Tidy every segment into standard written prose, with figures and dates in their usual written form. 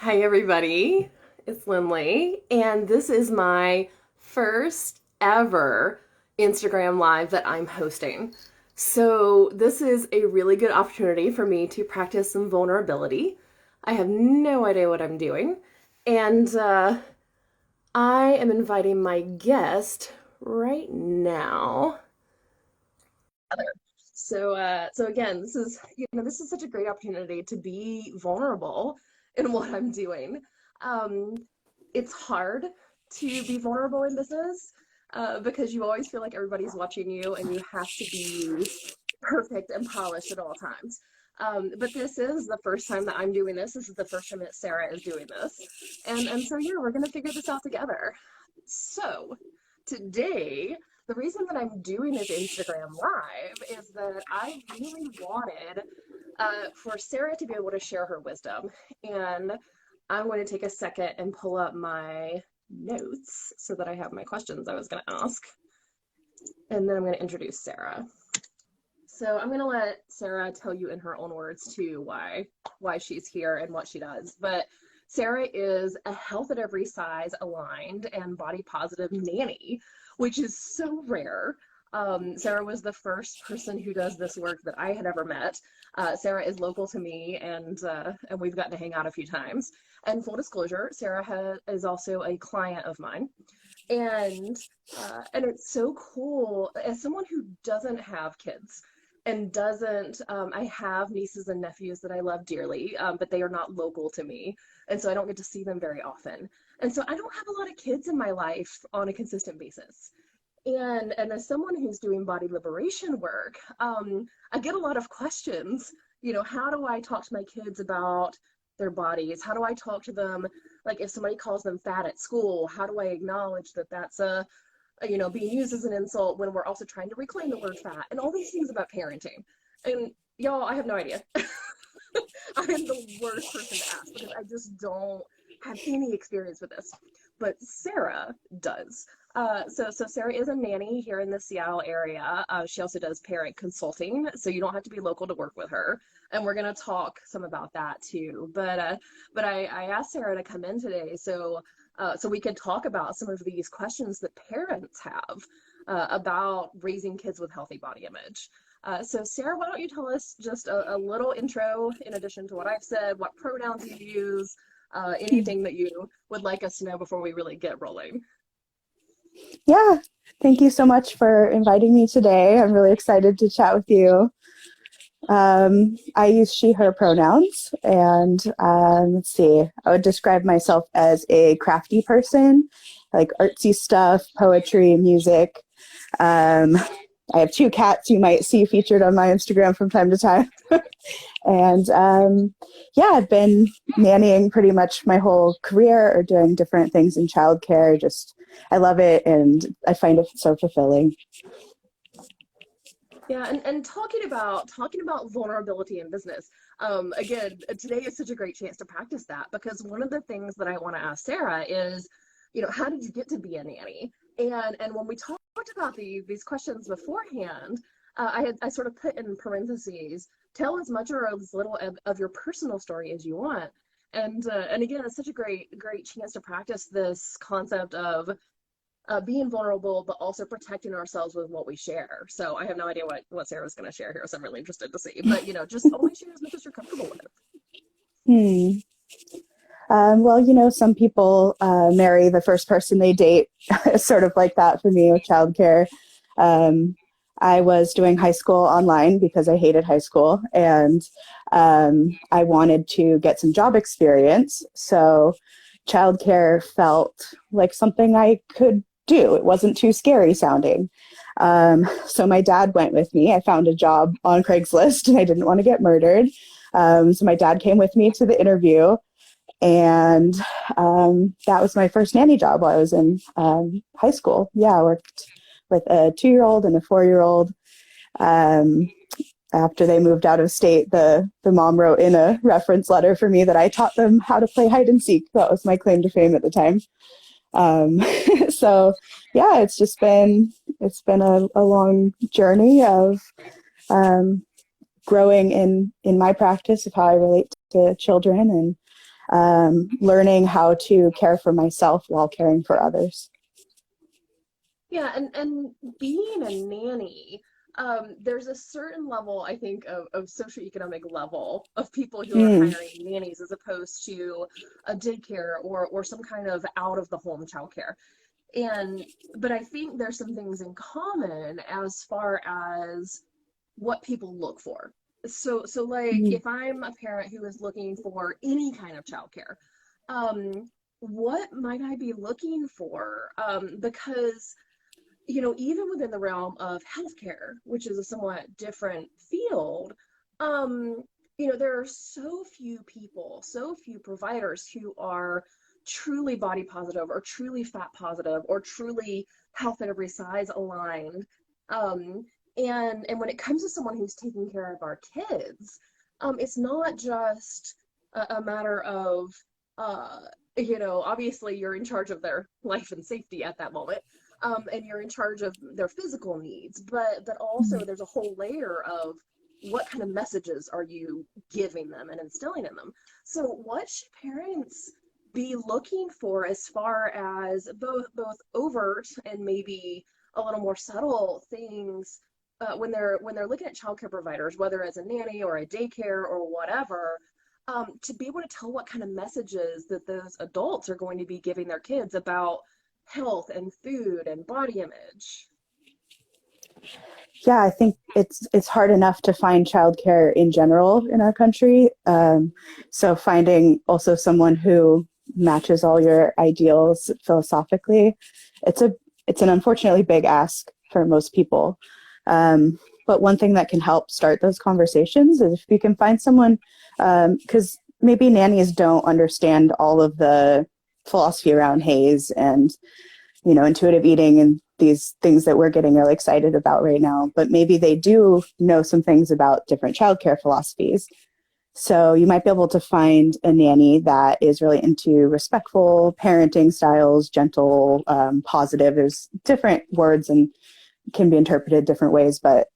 Hi, everybody. It's Lindley, and this is my first ever Instagram Live that I'm hosting. So, this is a really good opportunity for me to practice some vulnerability. I have no idea what I'm doing, and I am inviting my guest right now. So again, this is such a great opportunity to be vulnerable in what I'm doing. Um, it's hard to be vulnerable in business because you always feel like everybody's watching you and you have to be perfect and polished at all times. But this is the first time that I'm doing this. This is the first time that Sarah is doing this. And so yeah, we're gonna figure this out together. So today, the reason that I'm doing this Instagram Live is that I really wanted for Sarah to be able to share her wisdom. And I'm going to take a second and pull up my notes so that I have my questions I was going to ask. And then I'm going to introduce Sarah. So I'm going to let Sarah tell you in her own words too why she's here and what she does. But Sarah is a health at every size aligned and body positive nanny, which is so rare. Sarah was the first person who does this work that I had ever met. Sarah is local to me, and we've gotten to hang out a few times. And full disclosure, Sarah is also a client of mine, and it's so cool as someone who doesn't have kids and doesn't. I have nieces and nephews that I love dearly, but they are not local to me, and so I don't get to see them very often. And so I don't have a lot of kids in my life on a consistent basis. And as someone who's doing body liberation work, I get a lot of questions. How do I talk to my kids about their bodies? How do I talk to them? Like if somebody calls them fat at school, how do I acknowledge that that's being used as an insult when we're also trying to reclaim the word fat and all these things about parenting. And y'all, I have no idea. I am the worst person to ask because I just don't have any experience with this. But Sarah does. So Sarah is a nanny here in the Seattle area. She also does parent consulting, so you don't have to be local to work with her. And we're gonna talk some about that too. But I asked Sarah to come in today so we could talk about some of these questions that parents have about raising kids with healthy body image. So Sarah, why don't you tell us just a little intro in addition to what I've said, what pronouns you use, anything that you would like us to know before we really get rolling. Yeah, thank you so much for inviting me today. I'm really excited to chat with you. I use she, her pronouns, and let's see, I would describe myself as a crafty person, like artsy stuff, poetry, music. Um, I have two cats you might see featured on my Instagram from time to time. And yeah, I've been nannying pretty much my whole career or doing different things in childcare. Just, I love it and I find it so fulfilling. Yeah, and talking about vulnerability in business. Again, today is such a great chance to practice that because one of the things that I want to ask Sarah is, how did you get to be a nanny? And when we talked about these questions beforehand, I sort of put in parentheses, tell as much or as little of your personal story as you want. And again, it's such a great chance to practice this concept of being vulnerable, but also protecting ourselves with what we share. So I have no idea what Sarah's going to share here, so I'm really interested to see. But just only share as much as you're comfortable with. Hmm. Well, some people marry the first person they date, sort of like that for me with childcare. Um, I was doing high school online because I hated high school, and I wanted to get some job experience. So childcare felt like something I could do. It wasn't too scary sounding. So my dad went with me. I found a job on Craigslist, and I didn't want to get murdered. So my dad came with me to the interview. And that was my first nanny job while I was in high school. Yeah, I worked with a 2-year-old and a 4-year-old. Um, After they moved out of state, the mom wrote in a reference letter for me that I taught them how to play hide and seek. That was my claim to fame at the time. Um, so yeah, it's been a long journey of growing in my practice of how I relate to children and learning how to care for myself while caring for others. Yeah, and being a nanny, there's a certain level, I think, of socioeconomic level of people who are Mm, hiring nannies as opposed to a daycare or some kind of out of the home childcare. And but I think there's some things in common as far as what people look for. So like mm, if I'm a parent who is looking for any kind of childcare, what might I be looking for? Because even within the realm of healthcare, which is a somewhat different field, um, there are so few people, so few providers who are truly body positive or truly fat positive or truly health at every size aligned. Um, and when it comes to someone who's taking care of our kids, it's not just a matter of obviously you're in charge of their life and safety at that moment, and you're in charge of their physical needs, but also there's a whole layer of what kind of messages are you giving them and instilling in them. So what should parents be looking for as far as both overt and maybe a little more subtle things when they're looking at childcare providers, whether it's a nanny or a daycare or whatever, to be able to tell what kind of messages that those adults are going to be giving their kids about health and food and body image. yeah, I think it's hard enough to find childcare in general in our country. So finding also someone who matches all your ideals philosophically, it's a it's an unfortunately big ask for most people. But one thing that can help start those conversations is if you can find someone, because maybe nannies don't understand all of the philosophy around Hays and intuitive eating and these things that we're getting really excited about right now. But maybe they do know some things about different childcare philosophies. So you might be able to find a nanny that is really into respectful parenting styles, gentle, positive. There's different words and can be interpreted different ways, but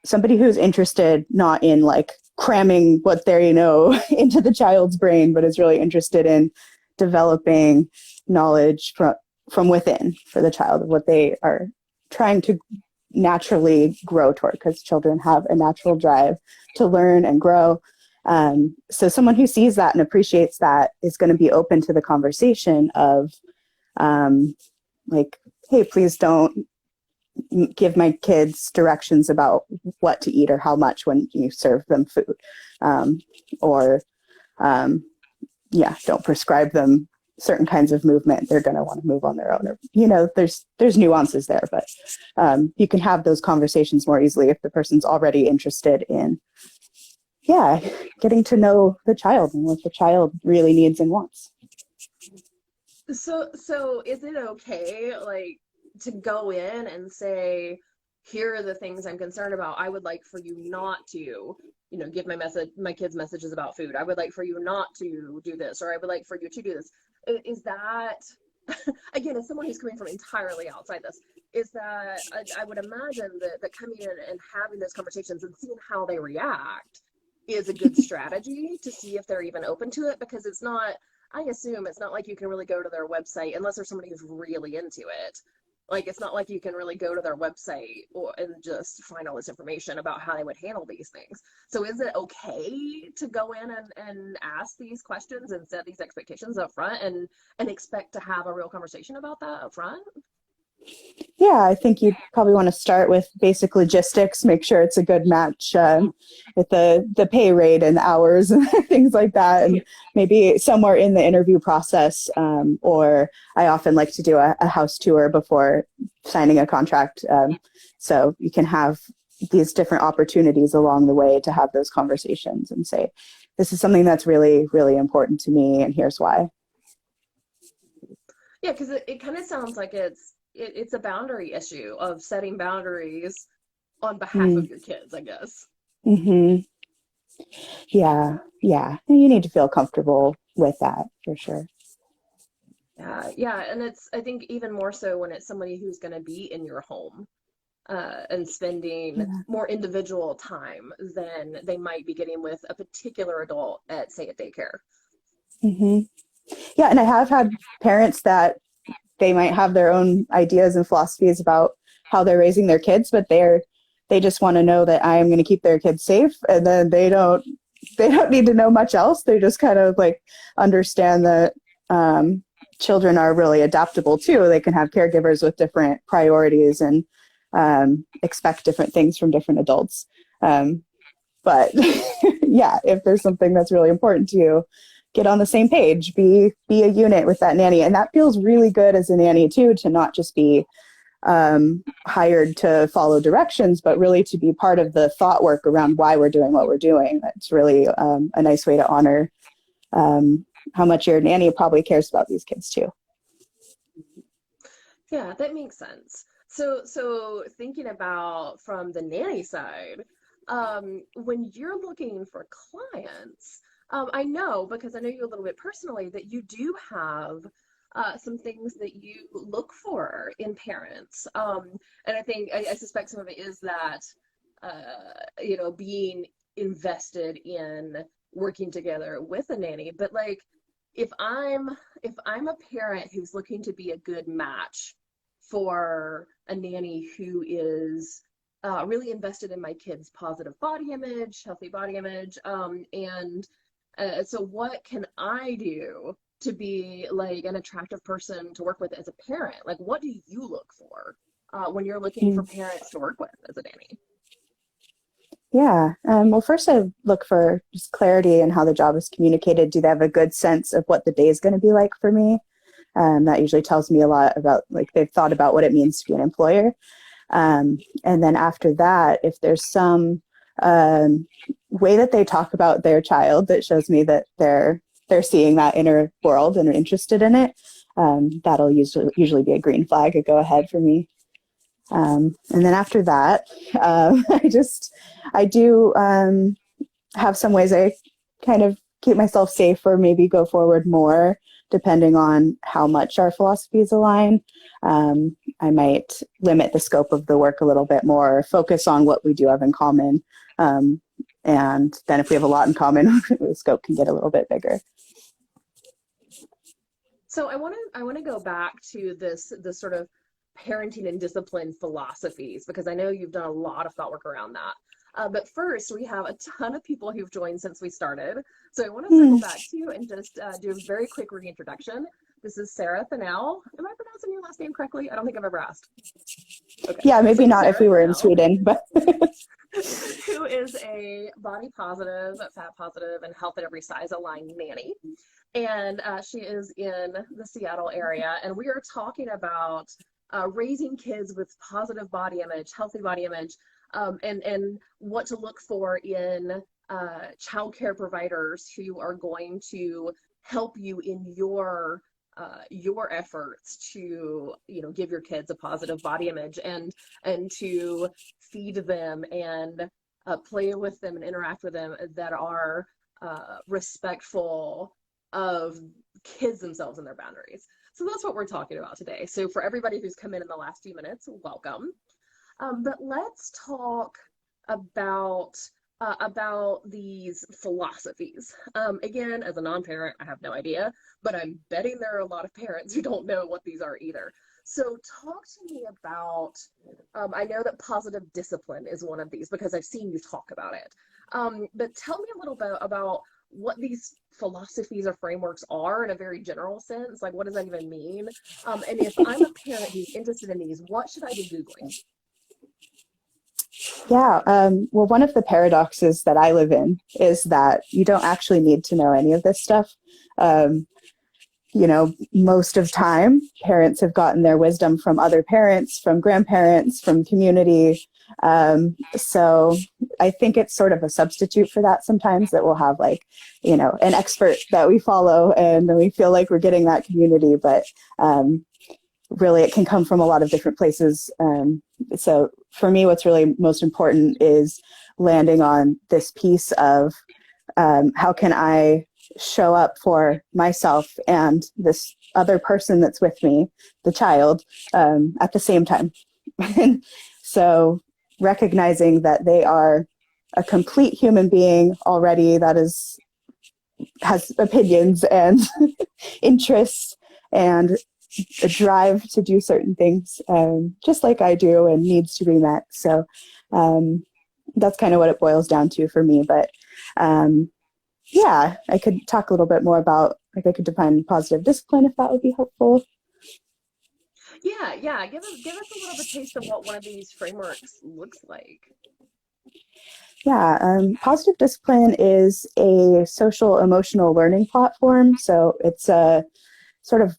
somebody who's interested not in like cramming what they know into the child's brain, but is really interested in developing knowledge from within for the child of what they are trying to naturally grow toward, because children have a natural drive to learn and grow. So someone who sees that and appreciates that is going to be open to the conversation of like, hey, please don't give my kids directions about what to eat or how much when you serve them food, or yeah, don't prescribe them certain kinds of movement. They're going to want to move on their own, or there's nuances there, but you can have those conversations more easily if the person's already interested in getting to know the child and what the child really needs and wants. So is it okay, like, to go in and say, here are the things I'm concerned about. I would like for you not to, give my kids messages about food. I would like for you not to do this, or I would like for you to do this. Is that, again, as someone who's coming from entirely outside this, is that I would imagine that coming in and having those conversations and seeing how they react is a good strategy to see if they're even open to it, because I assume it's not like you can really go to their website unless there's somebody who's really into it. Like, it's not like you can really go to their website and just find all this information about how they would handle these things. So is it okay to go in and ask these questions and set these expectations up front and expect to have a real conversation about that up front? Yeah, I think you probably want to start with basic logistics, make sure it's a good match with the pay rate and hours and things like that. And maybe somewhere in the interview process, or I often like to do a house tour before signing a contract. So you can have these different opportunities along the way to have those conversations and say, this is something that's really, really important to me, and here's why. Yeah, because it kind of sounds like it's a boundary issue of setting boundaries on behalf of your kids, I guess. Mm-hmm. Yeah, yeah. You need to feel comfortable with that for sure. Yeah, and I think even more so when it's somebody who's going to be in your home, and spending Yeah. more individual time than they might be getting with a particular adult at, say, a daycare. Hmm. Yeah, and I have had parents that they might have their own ideas and philosophies about how they're raising their kids, but they just want to know that I am going to keep their kids safe, and then they don't need to know much else. They just kind of like understand that um, children are really adaptable too. They can have caregivers with different priorities and expect different things from different adults. But yeah, if there's something that's really important to you, get on the same page, be a unit with that nanny. And that feels really good as a nanny too, to not just be hired to follow directions, but really to be part of the thought work around why we're doing what we're doing. That's really a nice way to honor how much your nanny probably cares about these kids too. Yeah, that makes sense. So thinking about from the nanny side, when you're looking for clients, I know because I know you a little bit personally that you do have some things that you look for in parents. And I think I suspect some of it is that being invested in working together with a nanny. But like if I'm if I'm a parent who's looking to be a good match for a nanny who is really invested in my kid's positive body image, healthy body image, and so what can I do to be like an attractive person to work with as a parent? Like, what do you look for when you're looking for Mm. parents to work with as a nanny? Yeah. Well, first I look for just clarity in how the job is communicated. Do they have a good sense of what the day is going to be like for me? That usually tells me a lot about like they've thought about what it means to be an employer. And then after that, if there's some um, way that they talk about their child that shows me that they're seeing that inner world and are interested in it, that'll usually be a green flag, a go ahead for me. And then after that, I do have some ways I kind of keep myself safe or maybe go forward more depending on how much our philosophies align. I might limit the scope of the work a little bit more, focus on what we do have in common. Um, and then if we have a lot in common, the scope can get a little bit bigger. So I want to go back to this sort of parenting and discipline philosophies because I know you've done a lot of thought work around that. But first, we have a ton of people who've joined since we started. So I want to circle Hmm. back to you and just do a very quick reintroduction. This is Sarah Thunell. Am I pronouncing your last name correctly? I don't think I've ever asked. Okay. Yeah, maybe So not if Sarah we were in Thunell, Sweden, but who is a body positive, fat positive, and health at every size aligned nanny. And she is in the Seattle area. And we are talking about raising kids with positive body image, healthy body image, and what to look for in childcare providers who are going to help you in your efforts to give your kids a positive body image and to feed them and play with them and interact with them that are respectful of kids themselves and their boundaries. So that's what we're talking about today. So for everybody who's come in the last few minutes, welcome. But let's talk about these philosophies. Again, as a non-parent, I have no idea, but I'm betting there are a lot of parents who don't know what these are either. So talk to me about, I know that positive discipline is one of these because I've seen you talk about it. But tell me a little bit about what these philosophies or frameworks are in a very general sense. Like, what does that even mean? And if I'm a parent who's interested in these, what should I be Googling? yeah. Well, one of the paradoxes that I live in is that you don't actually need to know any of this stuff. Um, most of time, parents have gotten their wisdom from other parents, from grandparents, from community. So I think it's sort of a substitute for that sometimes that we'll have like, an expert that we follow and then we feel like we're getting that community, but really it can come from a lot of different places. So for me, what's really most important is landing on this piece of how can I show up for myself and this other person that's with me, the child, at the same time. So recognizing that they are a complete human being already that is has opinions and interests and a drive to do certain things, just like I do, and needs to be met. So that's kind of what it boils down to for me. But yeah, I could talk a little bit more about, like, I could define positive discipline if that would be helpful. Yeah, yeah. Give us a little bit of a taste of what one of these frameworks looks like. Yeah, positive discipline is a social emotional learning platform. So it's a sort of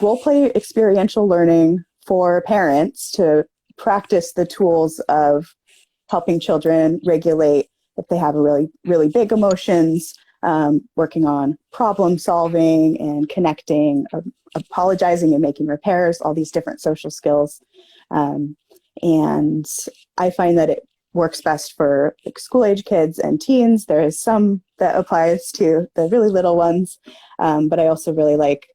role play experiential learning for parents to practice the tools of helping children regulate if they have a really big emotions, working on problem solving and connecting, apologizing and making repairs, all these different social skills. And I find that it works best for like school age kids and teens. There is some that applies to the really little ones, but I also really like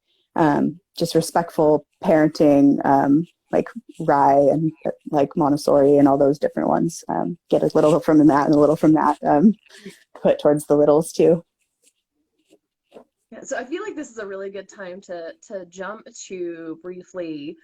just respectful parenting, like Rye and like Montessori and all those different ones. Get a little from that and a little from that, put towards the littles too. Yeah, so I feel like this is a really good time to jump to briefly.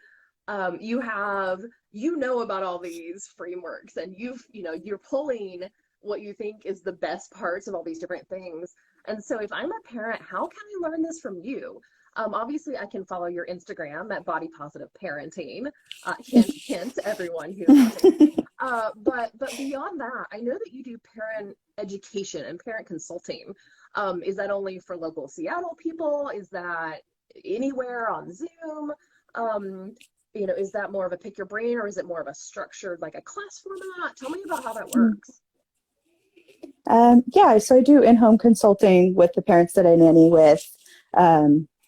You know about all these frameworks, and you're pulling what you think is the best parts of all these different things. And so if I'm a parent, how can I learn this from you? Obviously, I can follow your Instagram at Body Positive Parenting. Hint, hint, everyone who's watching. But beyond that, I know that you do parent education and parent consulting. Is that only for local Seattle people? Is that anywhere on Zoom? Is that more of a pick your brain, or is it more of a structured, like a class format? Tell me about how that works. Yeah, so I do in-home consulting with the parents that I nanny with,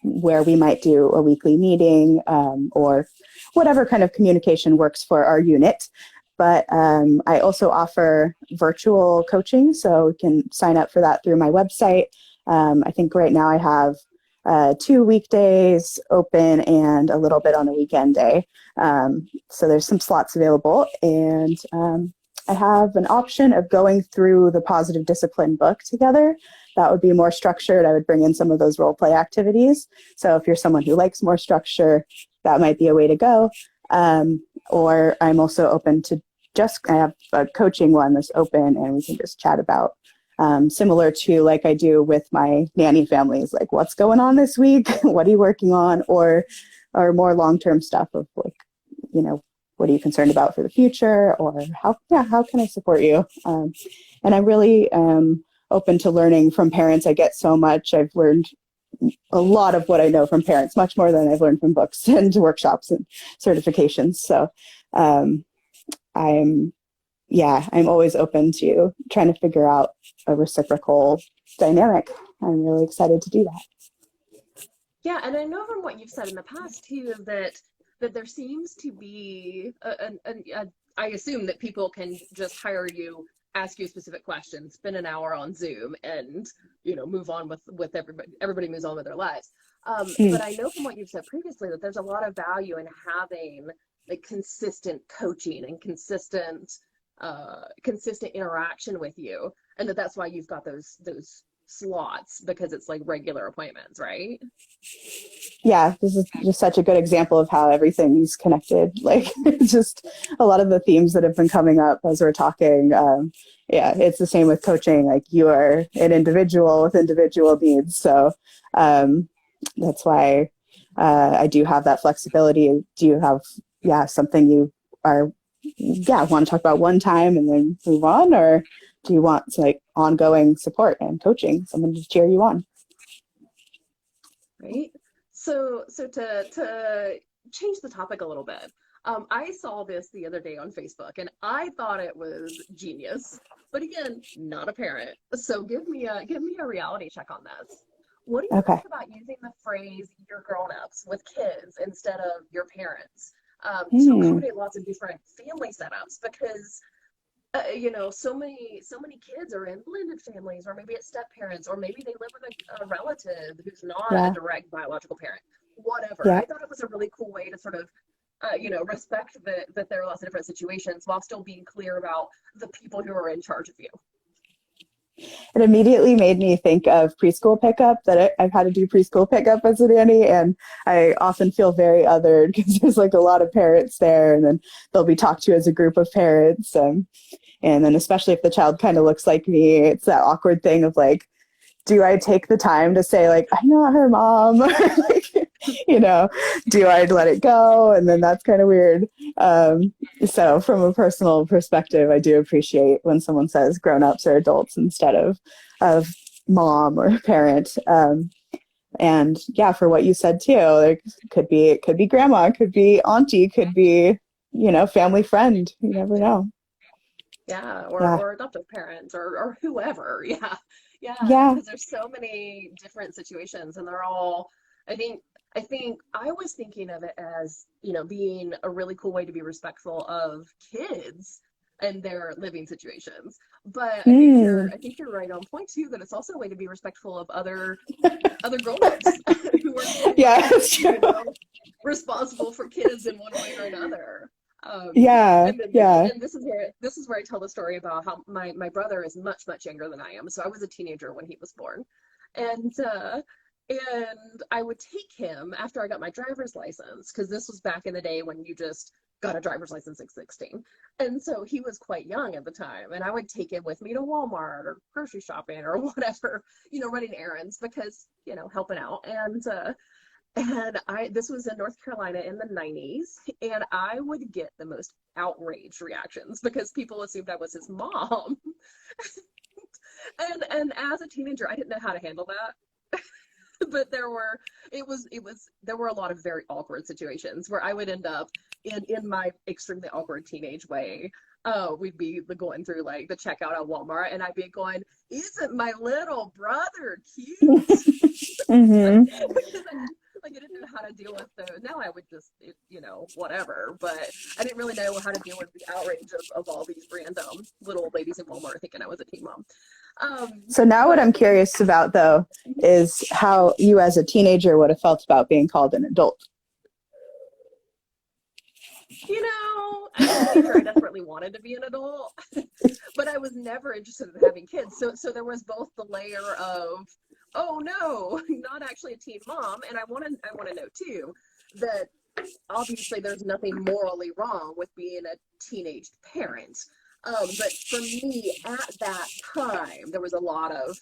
where we might do a weekly meeting, or whatever kind of communication works for our unit. But I also offer virtual coaching, so you can sign up for that through my website. I think right now I have 2 weekdays open and a little bit on a weekend day. So there's some slots available. And I have an option of going through the positive discipline book together. That would be more structured. I would bring in some of those role play activities. So if you're someone who likes more structure, that might be a way to go. Or I'm also open to I have a coaching one that's open and we can just chat about, similar to like I do with my nanny families, like what's going on this week, what are you working on, or more long-term stuff of like, what are you concerned about for the future, or how can I support you? And I'm really open to learning from parents. I get so much. I've learned a lot of what I know from parents, much more than I've learned from books and workshops and certifications. So I'm always open to trying to figure out a reciprocal dynamic. I'm really excited to do that. Yeah, and I know from what you've said in the past too that there seems to be I assume that people can just hire you, ask you specific questions, spend an hour on Zoom, and move on with everybody. Everybody moves on with their lives. But I know from what you've said previously that there's a lot of value in having like consistent coaching and consistent interaction with you, and that's why you've got those slots, because it's like regular appointments, right? Yeah, this is just such a good example of how everything's connected. Like just a lot of the themes that have been coming up as we're talking. Yeah, it's the same with coaching. Like you are an individual with individual needs. So that's why I do have that flexibility. Do you have, something you are, want to talk about one time and then move on? Or do you want like ongoing support and coaching, someone to cheer you on? Right. So to change the topic a little bit, I saw this the other day on Facebook and I thought it was genius. But again, not a parent. So give me a reality check on this. What do you think about using the phrase "your grown-ups" with kids instead of "your parents" to accommodate lots of different family setups? Because so many kids are in blended families, or maybe it's step parents, or maybe they live with a relative who's not a direct biological parent. Whatever. Yeah. I thought it was a really cool way to sort of respect that there are lots of different situations while still being clear about the people who are in charge of you. it immediately made me think of preschool pickup, that I've had to do preschool pickup as a nanny, and I often feel very othered because there's like a lot of parents there, and then they'll be talked to as a group of parents. And then especially if the child kind of looks like me, it's that awkward thing of like, do I take the time to say like, I'm not her mom? Like, do I let it go? And then that's kind of weird. So from a personal perspective, I do appreciate when someone says grown-ups or adults instead of mom or parent. And yeah, for what you said too, like it could be grandma, it could be auntie, could be, family friend. You never know. Yeah, Yeah. or adoptive parents or whoever. Yeah. Yeah, Yeah. because there's so many different situations and they're all I think I was thinking of it as, being a really cool way to be respectful of kids and their living situations. But I think Mm. you're right on point too, that it's also a way to be respectful of other grown-ups who are Yeah, similarly, that's true. responsible for kids in one way or another. Yeah. And then Yeah. and this is where I tell the story about how my brother is much much younger than I am. So I was a teenager when he was born, and I would take him after I got my driver's license, because this was back in the day when you just got a driver's license at 16. And so he was quite young at the time, and I would take him with me to Walmart or grocery shopping or whatever, running errands because, helping out. And this was in North Carolina in the 90s, and I would get the most outraged reactions because people assumed I was his mom. And as a teenager, I didn't know how to handle that. But there were a lot of very awkward situations where I would end up in my extremely awkward teenage way. We'd be going through like the checkout at Walmart, and I'd be going, "Isn't my little brother cute?" Hmm. Like I didn't know how to deal with those. Now I would just, whatever. But I didn't really know how to deal with the outrage of all these random little old ladies in Walmart thinking I was a teen mom. So now what But I'm curious about, though, is how you as a teenager would have felt about being called an adult. as a teenager, I desperately wanted to be an adult, but I was never interested in having kids. So there was both the layer of, oh no, not actually a teen mom, and I want to know too that obviously there's nothing morally wrong with being a teenage parent. But for me at that time, there was a lot of,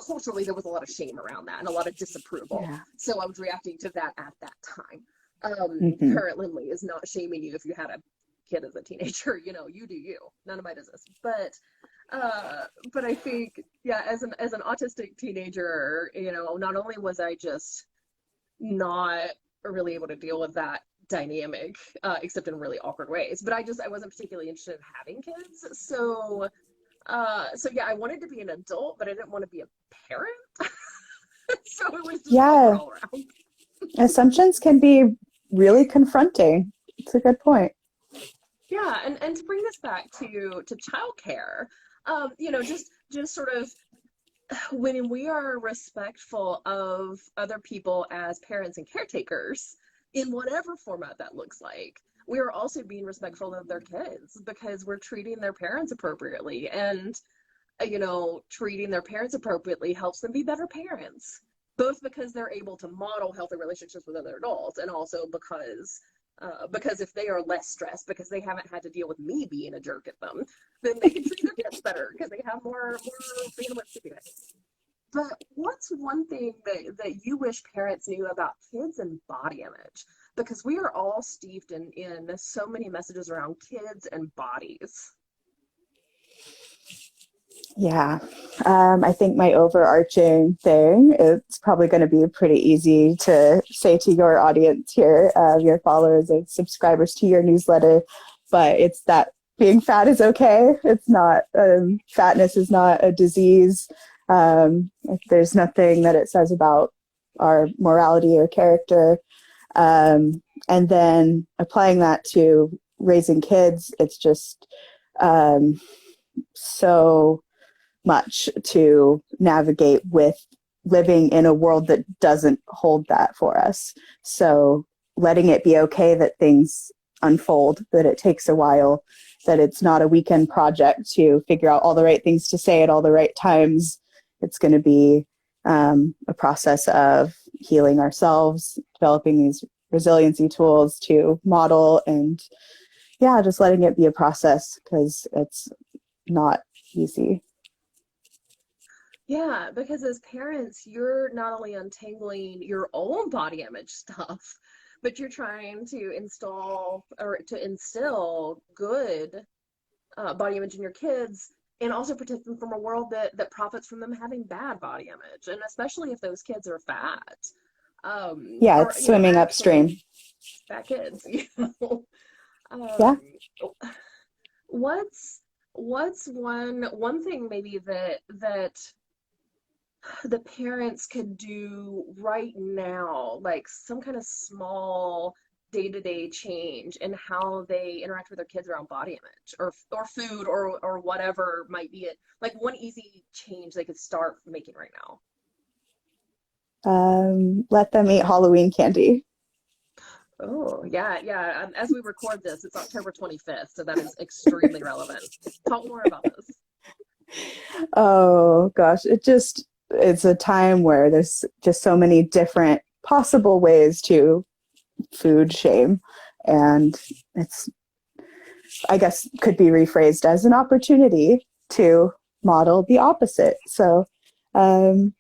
culturally there was a lot of shame around that and a lot of disapproval. Yeah. So I was reacting to that at that time. Hmm. Parent Lindley is not shaming you if you had a kid as a teenager. You do you. None of my business. But I think, yeah, as an autistic teenager, not only was I just not really able to deal with that dynamic, except in really awkward ways, but I wasn't particularly interested in having kids. So yeah, I wanted to be an adult, but I didn't want to be a parent. So it was just awkward Yeah. all around. Assumptions can be really confronting. It's a good point. Yeah, and to bring this back to childcare, just sort of when we are respectful of other people as parents and caretakers, in whatever format that looks like, we are also being respectful of their kids because we're treating their parents appropriately. And, treating their parents appropriately helps them be better parents, both because they're able to model healthy relationships with other adults, and also because if they are less stressed because they haven't had to deal with me being a jerk at them, then they can treat their kids better because they have more bandwidth to do it. But what's one thing that you wish parents knew about kids and body image? Because we are all steeped in so many messages around kids and bodies. Yeah. I think my overarching thing, it's probably going to be pretty easy to say to your audience here, your followers and subscribers to your newsletter, but it's that being fat is okay. It's not, fatness is not a disease. There's nothing that it says about our morality or character. And then applying that to raising kids, it's just so much to navigate with living in a world that doesn't hold that for us. So letting it be okay that things unfold, that it takes a while, that it's not a weekend project to figure out all the right things to say at all the right times. It's going to be a process of healing ourselves, developing these resiliency tools to model, and yeah, just letting it be a process, because it's not easy. Yeah, because as parents, you're not only untangling your own body image stuff, but you're trying to install or to instill good body image in your kids, and also protect them from a world that profits from them having bad body image, and especially if those kids are fat, Yeah, or it's swimming actually upstream. fat kids. Yeah. Um, what's one thing maybe that the parents could do right now, like some kind of small day-to-day change in how they interact with their kids around body image or food or whatever might be it, like one easy change they could start making right now? Let them eat Halloween candy. Oh, yeah, yeah. As we record this, it's October 25th, so that is extremely relevant. Talk more about this. Oh gosh, it's a time where there's just so many different possible ways to food shame, and it's, I guess, could be rephrased as an opportunity to model the opposite. So um,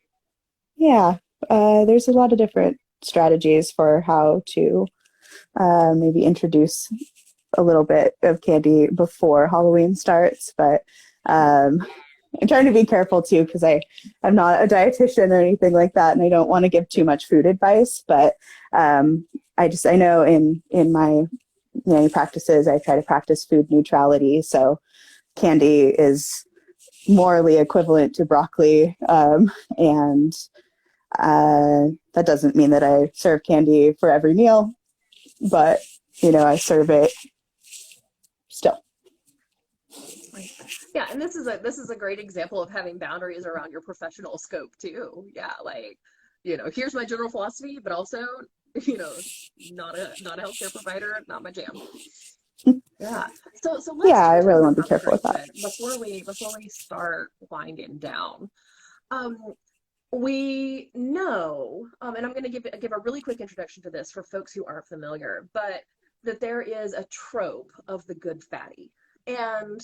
yeah, there's a lot of different strategies for how to maybe introduce a little bit of candy before Halloween starts, but um, I'm trying to be careful too, because I'm not a dietitian or anything like that, and I don't want to give too much food advice. But I know in my practices, I try to practice food neutrality. So candy is morally equivalent to broccoli, and that doesn't mean that I serve candy for every meal, but I serve it still. Right. Yeah, and this is a great example of having boundaries around your professional scope too. Yeah, like, here's my general philosophy, but also, you know, not a healthcare provider, not my jam. Yeah. So let's Yeah, I change really over want to be topic careful right with that. quick before we start winding down. Um, we know, and I'm going to give a really quick introduction to this for folks who aren't familiar, but that there is a trope of the good fatty. And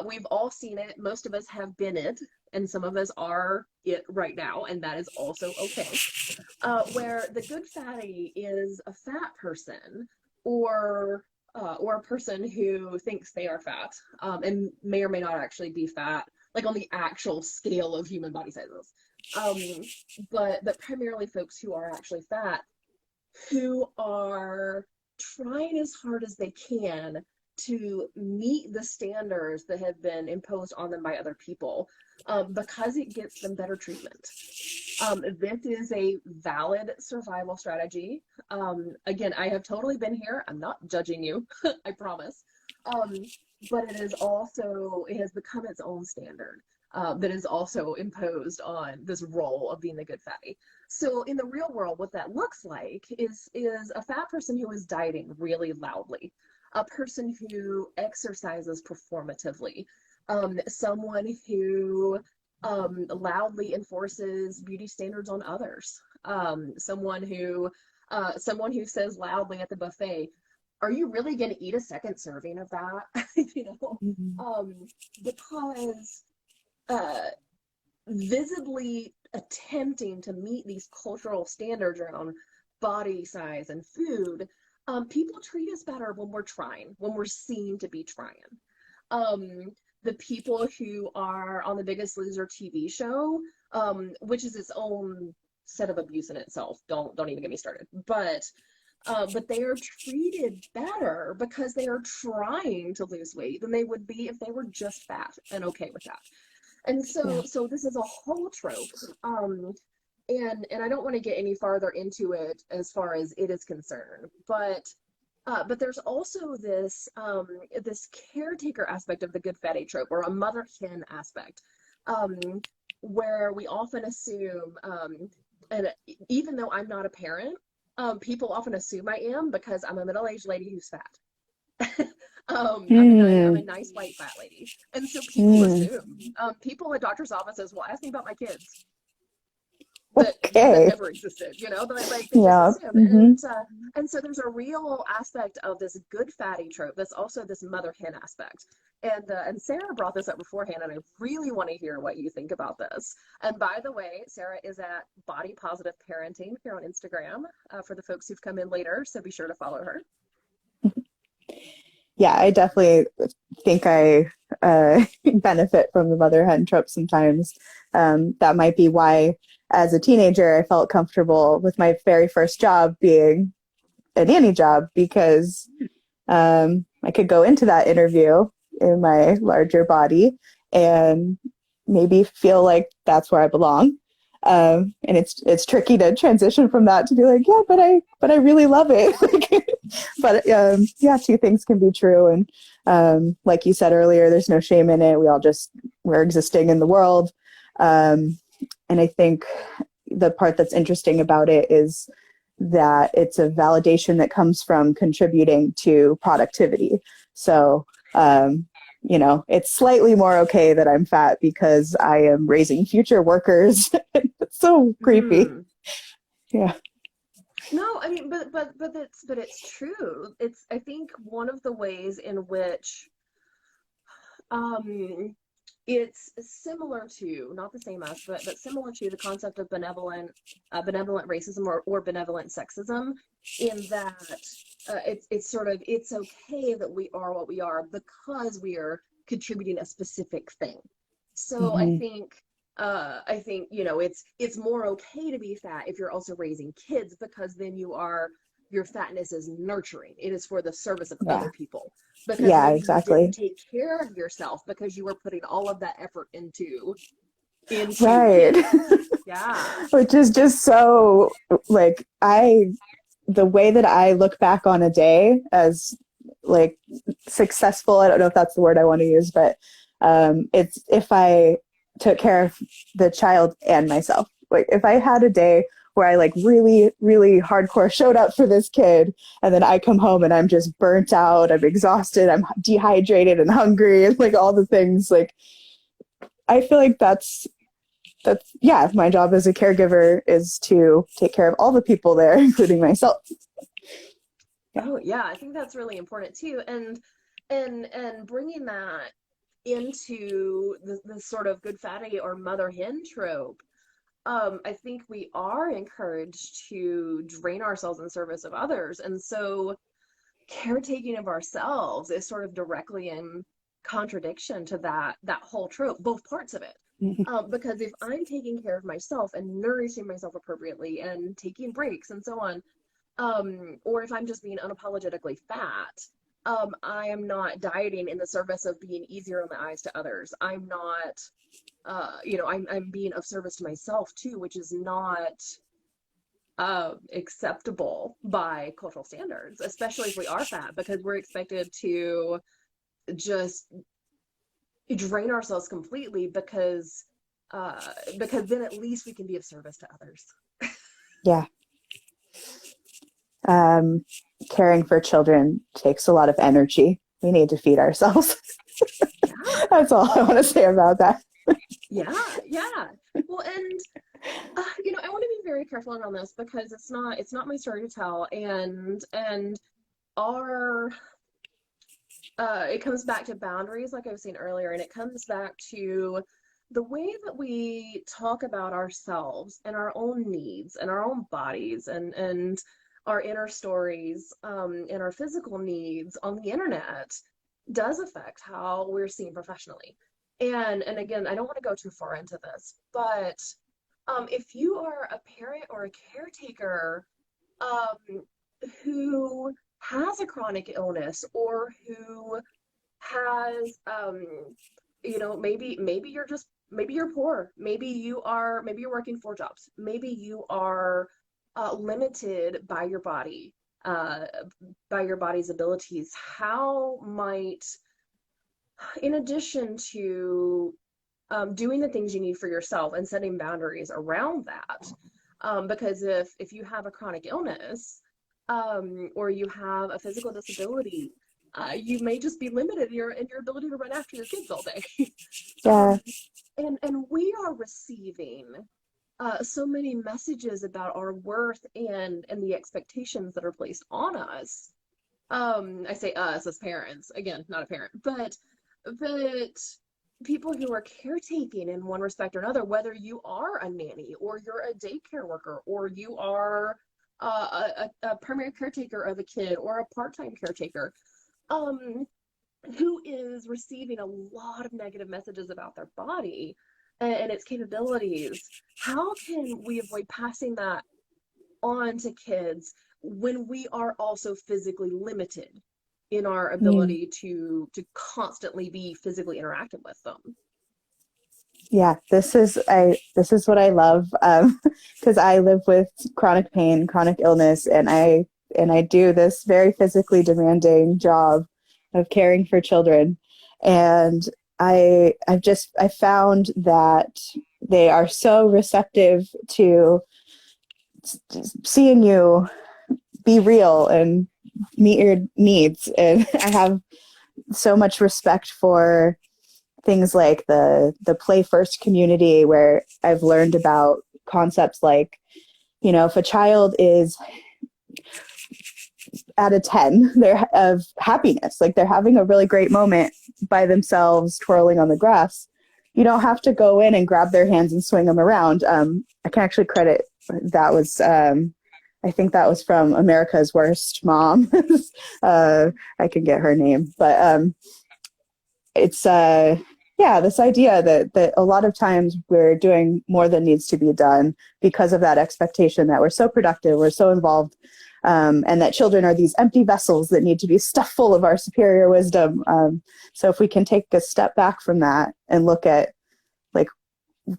we've all seen it. Most of us have been it, and some of us are it right now, and that is also okay. Where the good fatty is a fat person, or a person who thinks they are fat, and may or may not actually be fat, like on the actual scale of human body sizes. Um, but primarily folks who are actually fat, who are trying as hard as they can to meet the standards that have been imposed on them by other people, because it gets them better treatment. This is a valid survival strategy. Again, I have totally been here. I'm not judging you, I promise. Um, but it has become its own standard, that is also imposed on this role of being the good fatty. So in the real world, what that looks like is a fat person who is dieting really loudly, a person who exercises performatively, someone who loudly enforces beauty standards on others. Someone who says loudly at the buffet, "Are you really going to eat a second serving of that?" you know, Mhm. because uh, visibly attempting to meet these cultural standards around body size and food, people treat us better when we're trying, when we're seen to be trying. Um, the people who are on the Biggest Loser TV show, which is its own set of abuse in itself. Don't even get me started. But they are treated better because they are trying to lose weight than they would be if they were just fat and okay with that. And Yeah. so this is a whole trope. And I don't want to get any farther into it as far as it is concerned, but there's also this caretaker aspect of the good fatty trope, or a mother hen aspect, um, where we often assume, and even though I'm not a parent, people often assume I am because I'm a middle-aged lady who's fat. Hmm. I'm a nice white fat lady. And so people Hmm. assume, people at doctor's offices will ask me about my kids that Okay. never existed, they just Yeah. assume. Hmm. And so there's a real aspect of this good fatty trope that's also this mother hen aspect. And Sarah brought this up beforehand, and I really want to hear what you think about this. And by the way, Sarah is at Body Positive Parenting here on Instagram, for the folks who've come in later, so be sure to follow her. Yeah, I definitely think I benefit from the mother hen trope sometimes. That might be why, as a teenager, I felt comfortable with my very first job being a nanny job because I could go into that interview in my larger body and maybe feel like that's where I belong. And it's tricky to transition from that to be like, yeah, but I really love it. But yeah, two things can be true. And like you said earlier, there's no shame in it. We're existing in the world. Um, and I think the part that's interesting about it is that it's a validation that comes from contributing to productivity. So, it's slightly more okay that I'm fat because I am raising future workers. It's so creepy. Mm. Yeah. No, I mean, but it's true. It's, I think, one of the ways in which um it's similar to, not the same as, but similar to the concept of benevolent racism, or benevolent sexism, in that it's sort of, it's okay that we are what we are because we are contributing a specific thing. So Hmm. I think, it's more okay to be fat if you're also raising kids, because then your fatness is nurturing. It is for the service of Yeah. other people, because Yeah, maybe you didn't exactly. take care of yourself because you were putting all of that effort into Right. kids. Yeah. Which is just so like the way that I look back on a day as like successful, I don't know if that's the word I want to use, but it's if I took care of the child and myself. Like if I had a day where I like really, really hardcore showed up for this kid and then I come home and I'm just burnt out, I'm exhausted, I'm dehydrated and hungry and like all the things, like I feel like that's yeah, my job as a caregiver is to take care of all the people there, including myself. Yeah. Oh, yeah, I think that's really important too. And bringing that into the sort of good fatty or mother hen trope, I think we are encouraged to drain ourselves in service of others. And so caretaking of ourselves is sort of directly in contradiction to that whole trope, both parts of it. Because if I'm taking care of myself and nourishing myself appropriately and taking breaks and so on, or if I'm just being unapologetically fat, I am not dieting in the service of being easier on the eyes to others. I'm not, I'm being of service to myself too, which is not acceptable by cultural standards, especially if we are fat, because we're expected to just drain ourselves completely, because then at least we can be of service to others. Yeah. Um, Caring for children takes a lot of energy. We need to feed ourselves. Yeah, That's all I want to say about that. yeah, yeah. Well, and I want to be very careful around this, because it's not my story to tell, and our it comes back to boundaries, like I was saying earlier, and it comes back to the way that we talk about ourselves and our own needs and our own bodies and our inner stories, and our physical needs on the internet does affect how we're seen professionally. And again, I don't want to go too far into this, but if you are a parent or a caretaker, um, who has a chronic illness, or who has, maybe you're poor, maybe you're working four jobs, maybe you are limited uh, by your body's abilities. How might, in addition to doing the things you need for yourself and setting boundaries around that, because if you have a chronic illness, or you have a physical disability, you may just be limited in your ability to run after your kids all day. Yeah. And we are receiving so many messages about our worth and the expectations that are placed on us. I say us as parents, again, not a parent, but people who are caretaking in one respect or another, whether you are a nanny or you're a daycare worker or you are a primary caretaker of a kid or a part-time caretaker, um, who is receiving a lot of negative messages about their body and its capabilities. How can we avoid passing that on to kids when we are also physically limited in our Mm. ability to constantly be physically interactive with them? Yeah, this is what I love, because I live with chronic pain, chronic illness, and I do this very physically demanding job of caring for children, and I found that they are so receptive to seeing you be real and meet your needs, and I have so much respect for things like the play first community, where I've learned about concepts like, if a child is at a 10 they're of happiness, like they're having a really great moment by themselves twirling on the grass, you don't have to go in and grab their hands and swing them around. I can actually credit that was I think that was from America's Worst Mom. I can get her name, but it's yeah, this idea that a lot of times we're doing more than needs to be done because of that expectation that we're so productive, we're so involved, and that children are these empty vessels that need to be stuffed full of our superior wisdom. So if we can take a step back from that and look at, like,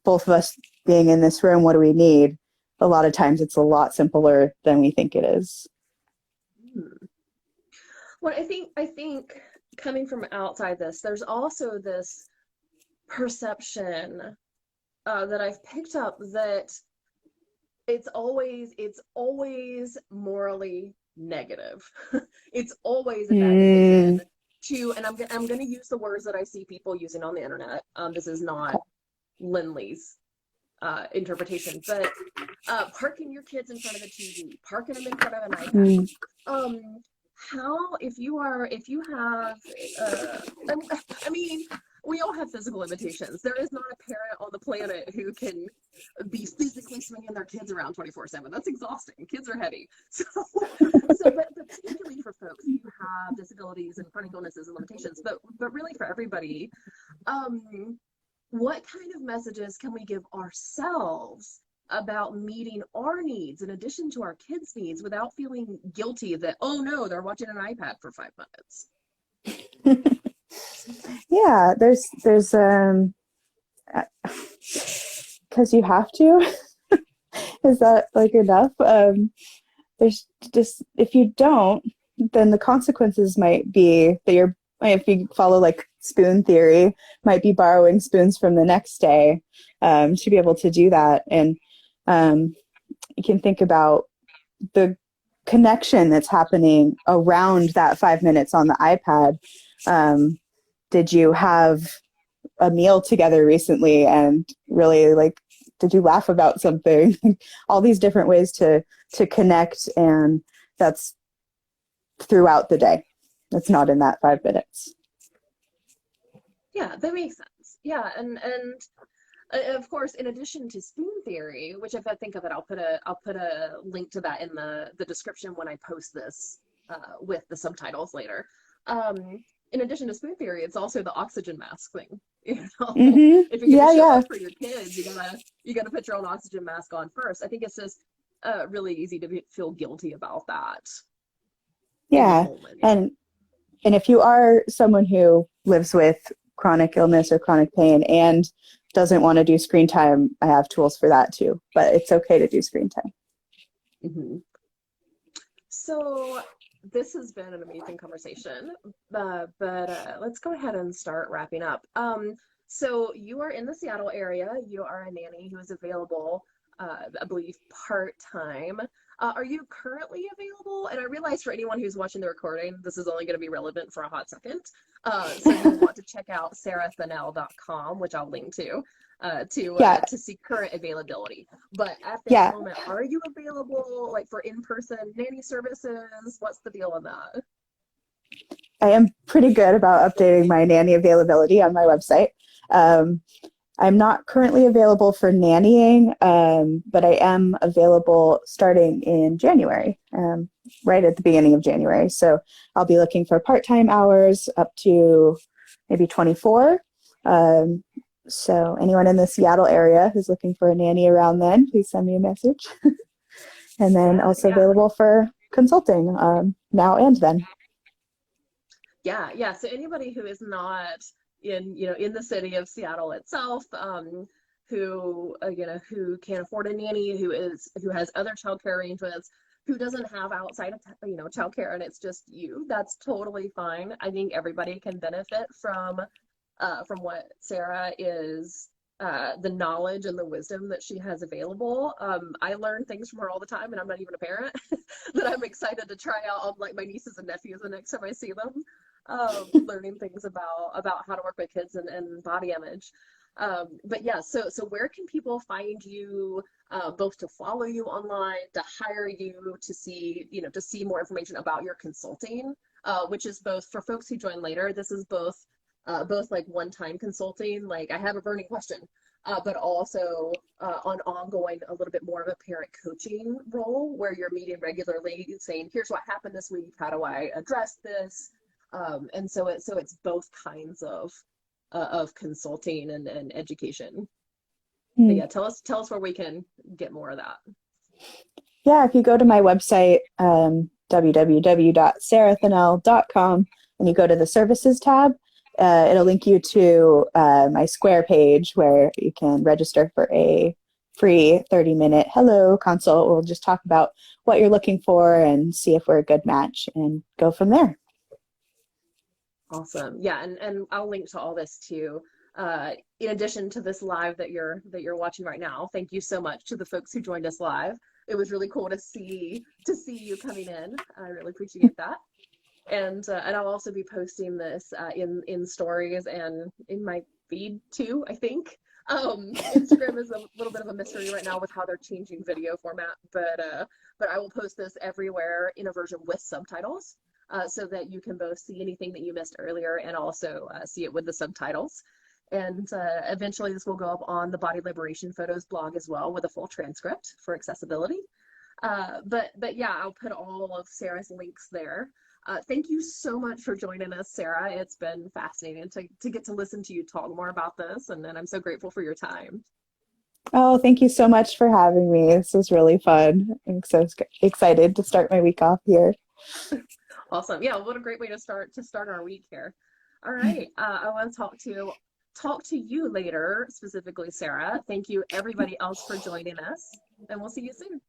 both of us being in this room, what do we need? A lot of times it's a lot simpler than we think it is. Well, I think coming from outside this, there's also this perception that I've picked up that it's always morally negative. It's always a bad Mm. decision to, and I'm gonna use the words that I see people using on the internet. This is not Lindley's interpretation, but parking your kids in front of a TV, parking them in front of an iPad. Mm. Um, if you have, I mean, we all have physical limitations. There is not a parent on the planet who can be physically swinging their kids around 24/7. That's exhausting. Kids are heavy. But particularly for folks who have disabilities and chronic illnesses and limitations, but really for everybody, what kind of messages can we give ourselves about meeting our needs in addition to our kids' needs without feeling guilty that, oh no, they're watching an iPad for 5 minutes? Yeah, there's because you have to. Is that like enough? There's just, if you don't, then the consequences might be that you're, if you follow like spoon theory, might be borrowing spoons from the next day, to be able to do that. And you can think about the connection that's happening around that 5 minutes on the iPad. Did you have a meal together recently, and really, like, did you laugh about something? All these different ways to connect, and that's throughout the day. That's not in that 5 minutes. Yeah, that makes sense. Yeah, and of course, in addition to spoon theory, which if I think of it, I'll put a link to that in the description when I post this with the subtitles later. In addition to spoon theory, it's also the oxygen mask thing. Mm-hmm. If you're Yeah, gonna show yeah. up for your kids, you gotta put your own oxygen mask on first. I think it's just really easy to feel guilty about that in the Yeah. moment. And if you are someone who lives with chronic illness or chronic pain and doesn't want to do screen time, I have tools for that too. But it's okay to do screen time. Mm-hmm. So this has been an amazing conversation, but let's go ahead and start wrapping up. So you are in the Seattle area. You are a nanny who is available I believe part-time. Are you currently available? And I realize for anyone who's watching the recording, this is only going to be relevant for a hot second. So you'll want to check out sarahthunell.com, which I'll link Yeah, to see current availability. But at this yeah, moment, are you available like for in-person nanny services? What's the deal on that? I am pretty good about updating my nanny availability on my website. Um, I'm not currently available for nannying, but I am available starting in January, right at the beginning of January. So I'll be looking for part-time hours up to maybe 24. Um, so anyone in the Seattle area who's looking for a nanny around then, please send me a message. And then Yeah, also yeah. available for consulting now and then. Yeah, yeah. So anybody who is not in the city of Seattle itself, who can't afford a nanny, who has other childcare arrangements, who doesn't have outside of childcare, and it's just you, that's totally fine. I think everybody can benefit from what Sarah is. The knowledge and the wisdom that she has available. I learn things from her all the time, and I'm not even a parent, that I'm excited to try out on like my nieces and nephews the next time I see them. Learning things about how to work with kids and body image. But yeah, so where can people find you, both to follow you online, to hire you, to see more information about your consulting, which is both for folks who join later. This is both like one-time consulting, like I have a burning question, but also on ongoing, a little bit more of a parent coaching role where you're meeting regularly, saying, "Here's what happened this week. How do I address this?" And so it's both kinds of consulting and education. But Hmm. yeah, tell us where we can get more of that. Yeah, if you go to my website, www.sarahthunell.com, and you go to the services tab, it'll link you to my Square page where you can register for a free 30-minute hello consult. We'll just talk about what you're looking for and see if we're a good match and go from there. Awesome. Yeah, and I'll link to all this too. In addition to this live that you're watching right now, thank you so much to the folks who joined us live. It was really cool to see you coming in. I really appreciate that. And I'll also be posting this in stories and in my feed too, I think. Instagram is a little bit of a mystery right now with how they're changing video format, but I will post this everywhere in a version with subtitles, so that you can both see anything that you missed earlier and also see it with the subtitles. And eventually this will go up on the Body Liberation Photos blog as well with a full transcript for accessibility. But yeah, I'll put all of Sarah's links there. Thank you so much for joining us, Sarah. It's been fascinating to get to listen to you talk more about this, and I'm so grateful for your time. Oh, thank you so much for having me. This was really fun. I'm so excited to start my week off here. Awesome. Yeah, what a great way to start our week here. All right. I want to talk to you later, specifically Sarah. Thank you everybody else for joining us, and we'll see you soon.